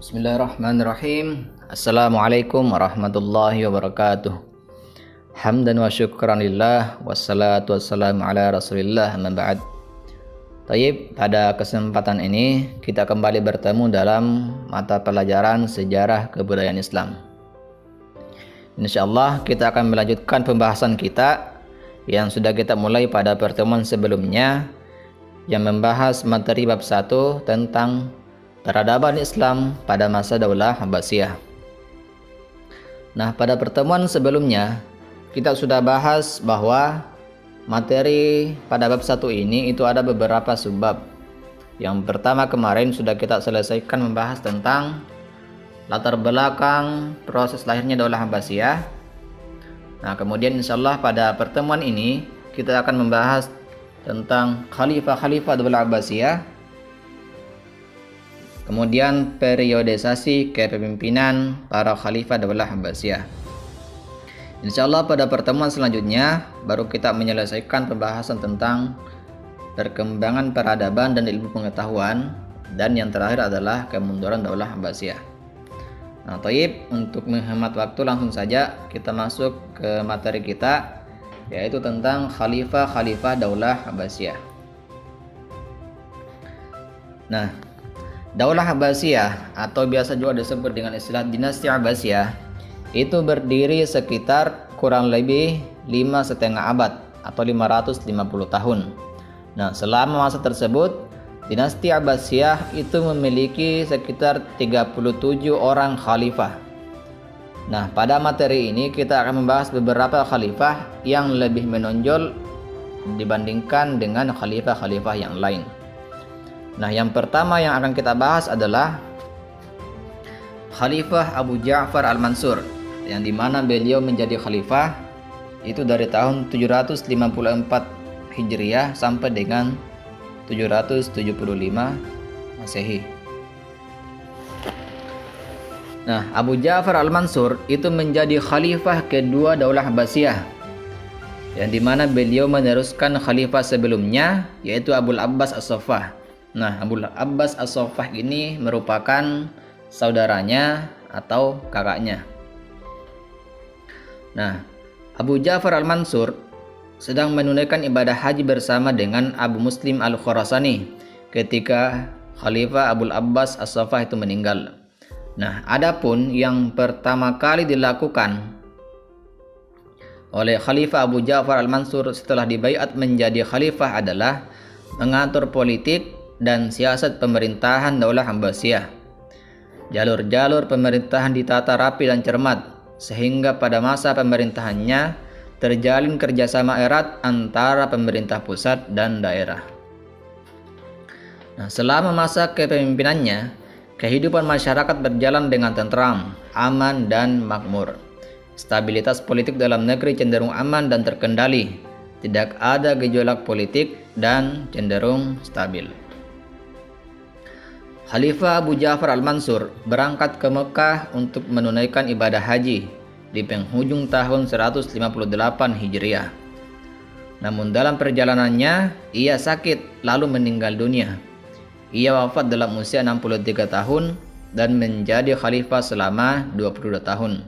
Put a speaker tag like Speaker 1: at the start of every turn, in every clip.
Speaker 1: Bismillahirrahmanirrahim. Assalamualaikum warahmatullahi wabarakatuh. Hamdan wa syukran lillah, wassalatu wassalamu ala rasulillah, amma ba'd. Taib, pada kesempatan ini kita kembali bertemu dalam mata pelajaran sejarah kebudayaan Islam. Insyaallah kita akan melanjutkan pembahasan kita yang sudah kita mulai pada pertemuan sebelumnya, yang membahas materi bab 1 tentang peradaban Islam pada masa Daulah Abbasiyah. Nah, pada pertemuan sebelumnya kita sudah bahas bahwa materi pada bab 1 ini itu ada beberapa subbab. Yang pertama kemarin sudah kita selesaikan membahas tentang latar belakang proses lahirnya Daulah Abbasiyah. Nah, kemudian insyaallah pada pertemuan ini kita akan membahas tentang khalifah-khalifah Daulah Abbasiyah. Kemudian periodisasi kepemimpinan para khalifah Daulah Abbasiyah. Insyaallah pada pertemuan selanjutnya baru kita menyelesaikan pembahasan tentang perkembangan peradaban dan ilmu pengetahuan, dan yang terakhir adalah kemunduran Daulah Abbasiyah. Nah, Thaib, untuk menghemat waktu langsung saja kita masuk ke materi kita, yaitu tentang khalifah-khalifah Daulah Abbasiyah. Nah, Daulah Abbasiyah atau biasa juga disebut dengan istilah dinasti Abbasiyah itu berdiri sekitar kurang lebih 5,5 abad atau 550 tahun. Nah, selama masa tersebut dinasti Abbasiyah itu memiliki sekitar 37 orang khalifah. Nah, pada materi ini kita akan membahas beberapa khalifah yang lebih menonjol dibandingkan dengan khalifah-khalifah yang lain. Nah, yang pertama yang akan kita bahas adalah Khalifah Abu Ja'far Al-Mansur, yang dimana beliau menjadi khalifah itu dari tahun 754 Hijriah sampai dengan 775 Masehi. Nah, Abu Ja'far Al-Mansur itu menjadi khalifah kedua Daulah Abbasiyah, yang dimana beliau meneruskan khalifah sebelumnya, yaitu Abul Abbas As-Saffah. Nah, Abul Abbas As-Saffah ini merupakan saudaranya atau kakaknya. Nah, Abu Ja'far Al-Mansur sedang menunaikan ibadah haji bersama dengan Abu Muslim Al-Khurasani ketika Khalifah Abul Abbas As-Saffah itu meninggal. Nah, adapun yang pertama kali dilakukan oleh Khalifah Abu Ja'far Al-Mansur setelah dibaiat menjadi khalifah adalah mengatur politik dan siasat pemerintahan Daulah Abbasiyah. Jalur-jalur pemerintahan ditata rapi dan cermat, sehingga pada masa pemerintahannya terjalin kerjasama erat antara pemerintah pusat dan daerah. Nah, selama masa kepemimpinannya, kehidupan masyarakat berjalan dengan tentram, aman, dan makmur. Stabilitas politik dalam negeri cenderung aman dan terkendali. Tidak ada gejolak politik dan cenderung stabil. Khalifah Abu Ja'far Al-Mansur berangkat ke Mekah untuk menunaikan ibadah haji di penghujung tahun 158 Hijriah. Namun dalam perjalanannya ia sakit lalu meninggal dunia. Ia wafat dalam usia 63 tahun dan menjadi khalifah selama 22 tahun.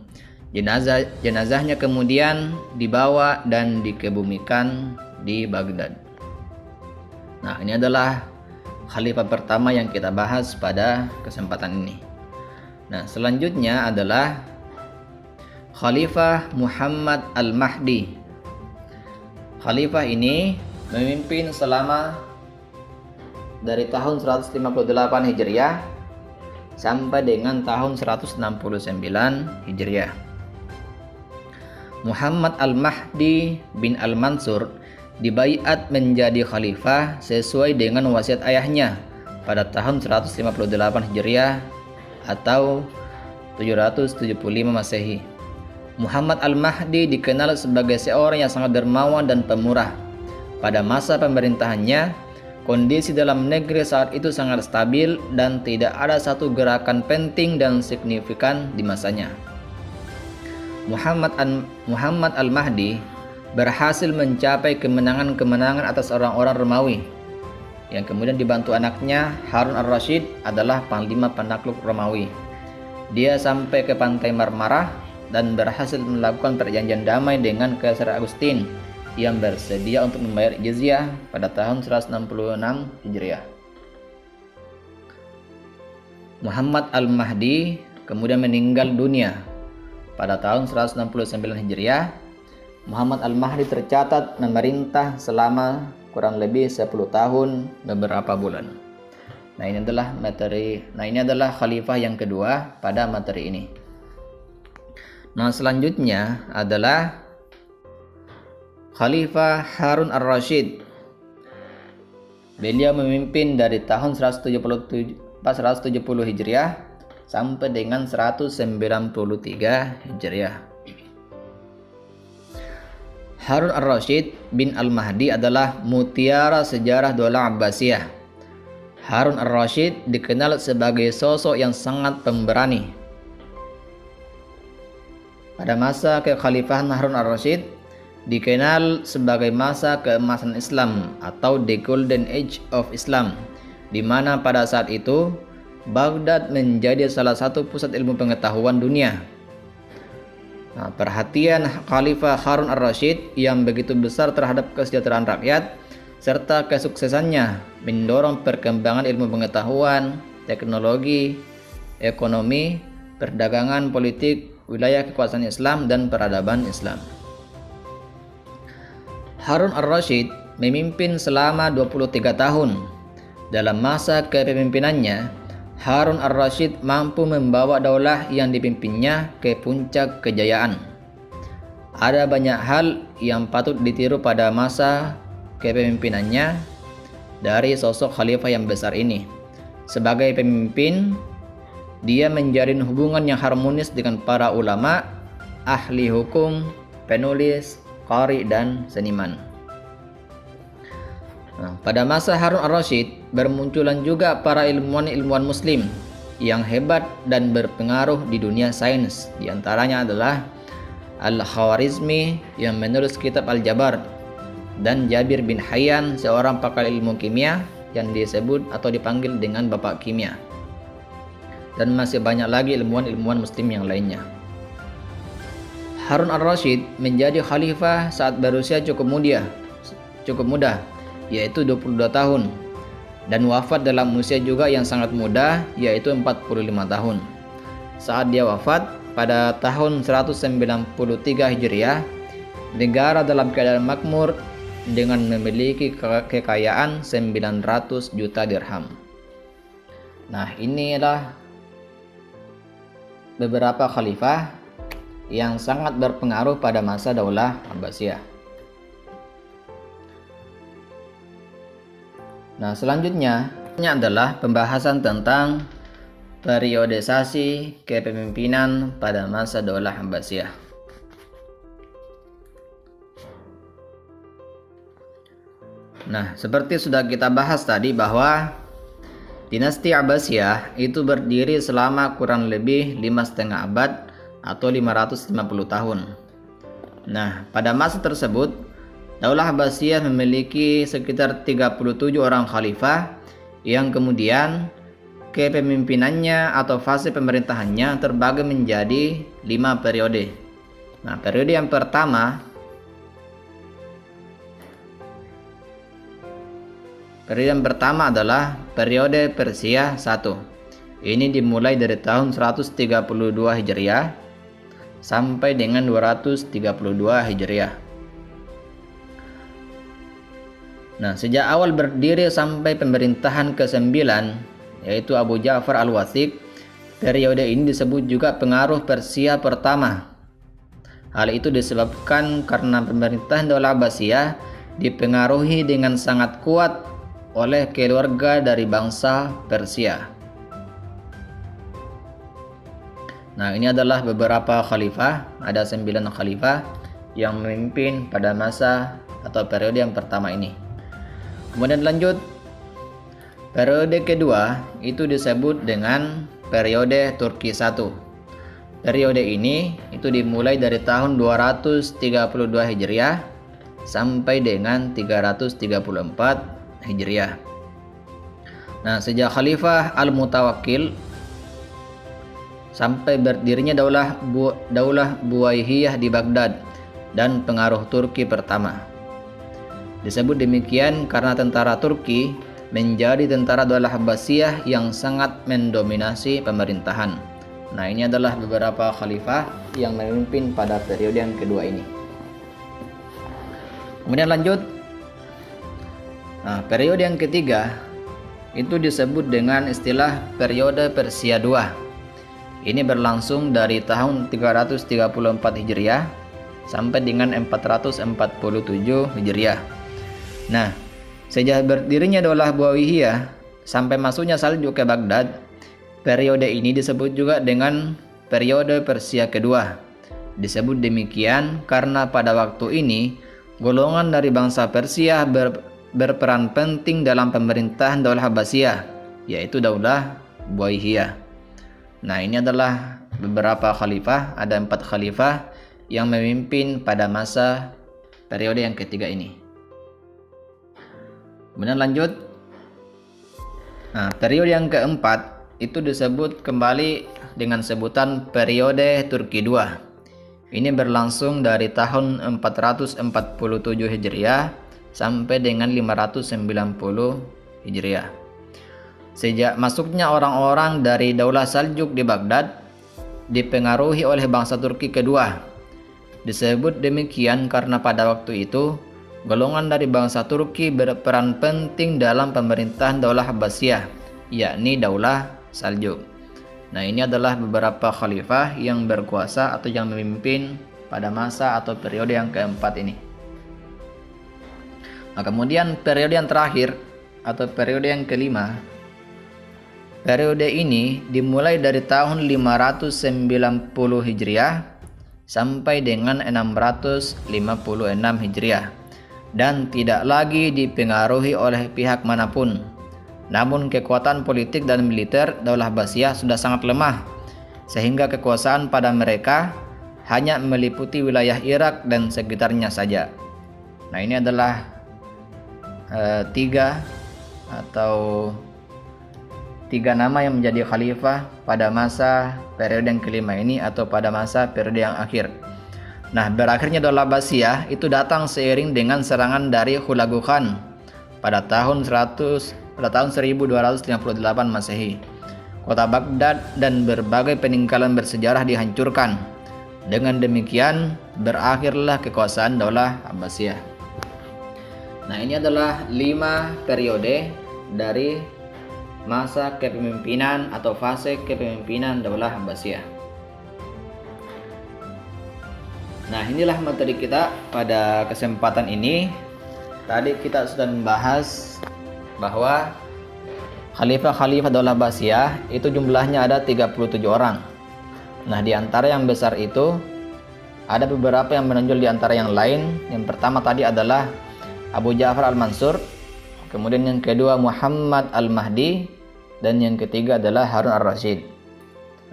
Speaker 1: Jenazahnya kemudian dibawa dan dikebumikan di Baghdad. Nah, ini adalah khalifah pertama yang kita bahas pada kesempatan ini. Nah, selanjutnya adalah Khalifah Muhammad Al-Mahdi. Khalifah ini memimpin selama dari tahun 158 Hijriah sampai dengan tahun 169 Hijriah. Muhammad Al-Mahdi bin Al-Mansur dibaiat menjadi khalifah sesuai dengan wasiat ayahnya pada tahun 158 Hijriah atau 775 Masehi. Muhammad Al-Mahdi dikenal sebagai seorang yang sangat dermawan dan pemurah. Pada masa pemerintahannya, kondisi dalam negeri saat itu sangat stabil dan tidak ada satu gerakan penting dan signifikan di masanya. Muhammad Al-Mahdi berhasil mencapai kemenangan-kemenangan atas orang-orang Romawi, yang kemudian dibantu anaknya Harun Ar-Rasyid adalah panglima penakluk Romawi. Dia sampai ke pantai Marmarah dan berhasil melakukan perjanjian damai dengan Kaisar Agustin yang bersedia untuk membayar jizyah pada tahun 166 Hijriah. Muhammad Al-Mahdi kemudian meninggal dunia pada tahun 169 Hijriah. Muhammad Al-Mahdi tercatat memerintah selama kurang lebih 10 tahun beberapa bulan. Nah, ini adalah khalifah yang kedua pada materi ini. Nah, selanjutnya adalah Khalifah Harun Ar-Rasyid. Beliau memimpin dari tahun 170 Hijriah sampai dengan 193 Hijriah. Harun Ar-Rasyid bin Al-Mahdi adalah mutiara sejarah Daulah Abbasiyah. Harun Ar-Rasyid dikenal sebagai sosok yang sangat pemberani. Pada masa kekhalifahan Harun Ar-Rasyid dikenal sebagai masa keemasan Islam atau The Golden Age of Islam, di mana pada saat itu Baghdad menjadi salah satu pusat ilmu pengetahuan dunia. Nah, perhatian Khalifah Harun Ar-Rasyid yang begitu besar terhadap kesejahteraan rakyat serta kesuksesannya mendorong perkembangan ilmu pengetahuan, teknologi, ekonomi, perdagangan, politik, wilayah kekuasaan Islam, dan peradaban Islam. Harun Ar-Rasyid memimpin selama 23 tahun. Dalam masa kepemimpinannya, Harun Ar-Rasyid mampu membawa daulah yang dipimpinnya ke puncak kejayaan. Ada banyak hal yang patut ditiru pada masa kepemimpinannya dari sosok khalifah yang besar ini. Sebagai pemimpin, dia menjalin hubungan yang harmonis dengan para ulama, ahli hukum, penulis, qari, dan seniman. Nah, pada masa Harun Ar-Rasyid bermunculan juga para ilmuwan muslim yang hebat dan berpengaruh di dunia sains. Di antaranya adalah Al-Khawarizmi yang menulis kitab Al-Jabar, dan Jabir bin Hayyan, seorang pakar ilmu kimia yang disebut atau dipanggil dengan Bapak Kimia. Dan masih banyak lagi ilmuwan muslim yang lainnya. Harun Ar-Rasyid menjadi khalifah saat berusia cukup muda, yaitu 22 tahun, dan wafat dalam usia juga yang sangat muda, yaitu 45 tahun. Saat dia wafat pada tahun 193 Hijriah, negara dalam keadaan makmur dengan memiliki kekayaan 900 juta dirham. Nah, inilah beberapa khalifah yang sangat berpengaruh pada masa Daulah Abbasiyah. Nah, selanjutnya adalah pembahasan tentang periodisasi kepemimpinan pada masa Daulah Abbasiyah. Nah, seperti sudah kita bahas tadi bahwa dinasti Abbasiyah itu berdiri selama kurang lebih 5,5 abad atau 550 tahun. Nah, pada masa tersebut Daulah Abbasiyah memiliki sekitar 37 orang khalifah yang kemudian kepemimpinannya atau fase pemerintahannya terbagi menjadi 5 periode. Nah, periode yang pertama adalah periode Persia I. Ini dimulai dari tahun 132 Hijriah sampai dengan 232 Hijriah. Nah, sejak awal berdiri sampai pemerintahan ke-9, yaitu Abu Ja'far Al-Wathiq, periode ini disebut juga pengaruh Persia pertama. Hal itu disebabkan karena pemerintahan Daulah Abbasiyah dipengaruhi dengan sangat kuat oleh keluarga dari bangsa Persia. Nah, ini adalah beberapa khalifah, ada 9 khalifah yang memimpin pada masa atau periode yang pertama ini. Kemudian lanjut, periode kedua itu disebut dengan periode Turki I. Periode ini itu dimulai dari tahun 232 Hijriah sampai dengan 334 sampai berdirinya Daulah Buwaihiyah di Baghdad dan pengaruh Turki pertama. Disebut demikian karena tentara Turki menjadi tentara Daulah Abbasiyah yang sangat mendominasi pemerintahan. Nah, ini adalah beberapa khalifah yang memimpin pada periode yang kedua ini. Kemudian lanjut. Nah, periode yang ketiga itu disebut dengan istilah periode Persia II. Ini berlangsung dari tahun 334 Hijriah sampai dengan 447 Hijriah. Nah, sejak berdirinya Daulah Buwaihiyah sampai masuknya Saljuk ke Baghdad, periode ini disebut juga dengan periode Persia kedua. Disebut demikian karena pada waktu ini golongan dari bangsa Persia berperan penting dalam pemerintahan Daulah Abbasiyah, yaitu Daulah Buwaihiyah. Nah, ini adalah beberapa khalifah, ada 4 khalifah yang memimpin pada masa periode yang ketiga ini. Kemudian lanjut. Nah, periode yang keempat itu disebut kembali dengan sebutan periode Turki II. Ini berlangsung dari tahun 447 Hijriah sampai dengan 590 Hijriah. Sejak masuknya orang-orang dari Daulah Saljuk di Baghdad dipengaruhi oleh bangsa Turki kedua. Disebut demikian karena pada waktu itu golongan dari bangsa Turki berperan penting dalam pemerintahan Daulah Abbasiyah, yakni Daulah Saljuk. Nah, ini adalah beberapa khalifah yang berkuasa atau yang memimpin pada masa atau periode yang keempat ini. Nah, kemudian periode yang terakhir atau periode yang kelima. Periode ini dimulai dari tahun 590 Hijriah sampai dengan 656 Hijriah dan tidak lagi dipengaruhi oleh pihak manapun. Namun kekuatan politik dan militer Daulah Abbasiyah sudah sangat lemah sehingga kekuasaan pada mereka hanya meliputi wilayah Irak dan sekitarnya saja. Nah, ini adalah tiga nama yang menjadi khalifah pada masa periode yang kelima ini atau pada masa periode yang akhir. Nah, berakhirnya Daulah Abbasiyah itu datang seiring dengan serangan dari Hulagu Khan pada tahun 1258 Masehi. Kota Baghdad dan berbagai peninggalan bersejarah dihancurkan. Dengan demikian berakhirlah kekuasaan Daulah Abbasiyah. Nah, ini adalah 5 periode dari masa kepemimpinan atau fase kepemimpinan Daulah Abbasiyah. Nah, inilah materi kita pada kesempatan ini. Tadi kita sudah membahas bahwa khalifah-khalifah Daulah Abbasiyah itu jumlahnya ada 37 orang. Nah, di antara yang besar itu ada beberapa yang menonjol di antara yang lain. Yang pertama tadi adalah Abu Ja'far al-Mansur, kemudian yang kedua Muhammad al-Mahdi, dan yang ketiga adalah Harun al-Rashid.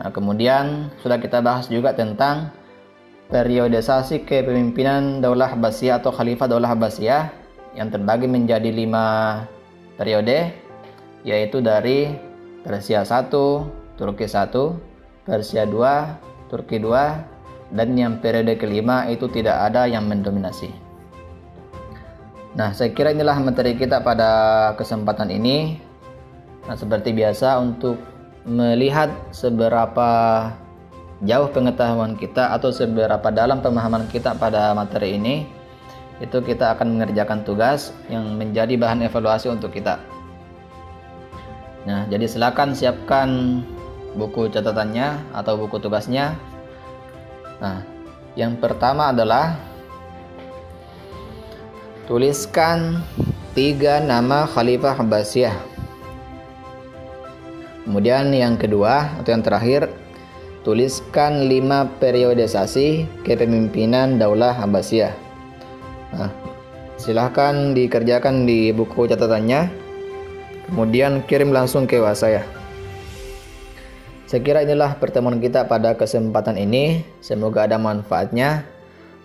Speaker 1: Nah, kemudian sudah kita bahas juga tentang periodisasi kepemimpinan Daulah Abbasiyah atau Khalifah Daulah Abbasiyah yang terbagi menjadi 5 periode, yaitu dari Persia 1, Turki 1, Persia 2, Turki 2, dan yang periode kelima itu tidak ada yang mendominasi. Nah, saya kira inilah materi kita pada kesempatan ini. Nah, seperti biasa untuk melihat seberapa jauh pengetahuan kita atau seberapa dalam pemahaman kita pada materi ini, itu kita akan mengerjakan tugas yang menjadi bahan evaluasi untuk kita. Nah, jadi silakan siapkan buku catatannya atau buku tugasnya. Nah, yang pertama adalah tuliskan 3 nama Khalifah Abbasiyah. Kemudian yang kedua atau yang terakhir, tuliskan 5 periodisasi kepemimpinan Daulah Abbasiyah. Nah, silahkan dikerjakan di buku catatannya, kemudian kirim langsung ke WA saya. Saya kira inilah pertemuan kita pada kesempatan ini. Semoga ada manfaatnya.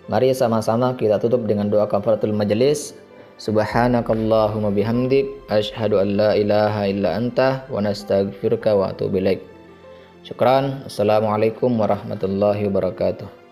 Speaker 1: Mari sama-sama kita tutup dengan doa kafaratul majelis. Subhanakallahumma bihamdik, asyhadu an la ilaha illa anta, wa nastaghfiruka wa atubu ilaik. Syukran. Assalamualaikum warahmatullahi wabarakatuh.